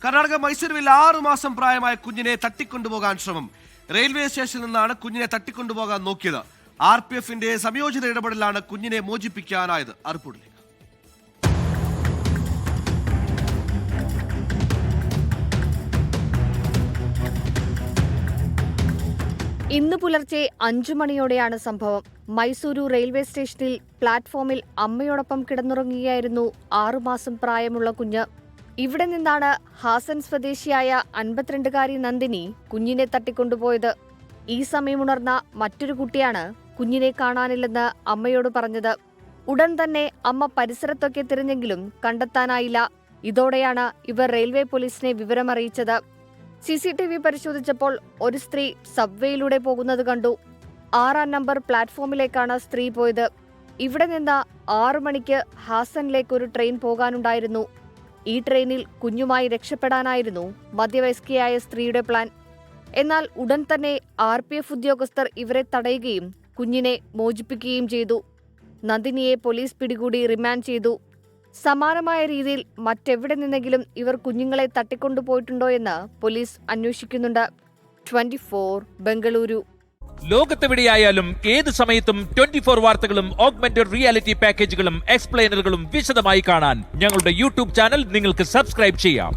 കർണാടക മൈസൂരുവിൽ 6 മാസം പ്രായമായ കുഞ്ഞിനെ തട്ടിക്കൊണ്ടുപോകാൻ ശ്രമം. റെയിൽവേ സ്റ്റേഷനിൽ നിന്നാണ് കുഞ്ഞിനെ തട്ടിക്കൊണ്ടുപോകാൻ നോക്കിയത്. RPFന്റെ സംയോജിത ഇടപെടലാണ് കുഞ്ഞിനെ മോചിപ്പിക്കാനായത്. റിപ്പോർട്ടിലേക്ക്. ഇന്ന് പുലർച്ചെ 5 മണിയോടെയാണ് സംഭവം. മൈസൂരു റെയിൽവേ സ്റ്റേഷനിൽ പ്ലാറ്റ്ഫോമിൽ അമ്മയോടൊപ്പം കിടന്നുറങ്ങുകയായിരുന്നു 6 മാസം പ്രായമുള്ള കുഞ്ഞ്. ഇവിടെ നിന്നാണ് ഹാസൻ സ്വദേശിയായ 52കാരി നന്ദിനി കുഞ്ഞിനെ തട്ടിക്കൊണ്ടുപോയത്. ഈ സമയമുണർന്ന മറ്റൊരു കുട്ടിയാണ് കുഞ്ഞിനെ കാണാനില്ലെന്ന് അമ്മയോട് പറഞ്ഞത്. ഉടൻ തന്നെ അമ്മ പരിസരത്തൊക്കെ തിരഞ്ഞെങ്കിലും കണ്ടെത്താനായില്ല. ഇതോടെയാണ് ഇവർ റെയിൽവേ പോലീസിനെ വിവരമറിയിച്ചത്. CCTV പരിശോധിച്ചപ്പോൾ ഒരു സ്ത്രീ സബ്വേയിലൂടെ പോകുന്നത് കണ്ടു. 6-ാം നമ്പർ പ്ലാറ്റ്ഫോമിലേക്കാണ് സ്ത്രീ പോയത്. ഇവിടെ നിന്ന് 6 മണിക്ക് ഹാസനിലേക്ക് ഒരു ട്രെയിൻ പോകാനുണ്ടായിരുന്നു. ഈ ട്രെയിനിൽ കുഞ്ഞുമായി രക്ഷപ്പെടാനായിരുന്നു മധ്യവയസ്കയായ സ്ത്രീയുടെ പ്ലാൻ. എന്നാൽ ഉടൻ തന്നെ RPF ഉദ്യോഗസ്ഥർ ഇവരെ തടയുകയും കുഞ്ഞിനെ മോചിപ്പിക്കുകയും ചെയ്തു. നന്ദിനിയെ പോലീസ് പിടികൂടി റിമാൻഡ് ചെയ്തു. സമാനമായ രീതിയിൽ മറ്റെവിടെ നിന്നെങ്കിലും ഇവർ കുഞ്ഞുങ്ങളെ തട്ടിക്കൊണ്ടുപോയിട്ടുണ്ടോ എന്ന് പോലീസ് അന്വേഷിക്കുന്നുണ്ട്. 24 ബംഗളൂരു. ലോകത്തെവിടെയായാലും ഏത് സമയത്തും 24 വാർത്തകളും ഓഗ്മെന്റഡ് റിയാലിറ്റി പാക്കേജുകളും എക്സ്പ്ലെയിനറുകളും വിശദമായി കാണാൻ ഞങ്ങളുടെ YouTube ചാനൽ നിങ്ങൾക്ക് സബ്സ്ക്രൈബ് ചെയ്യാം.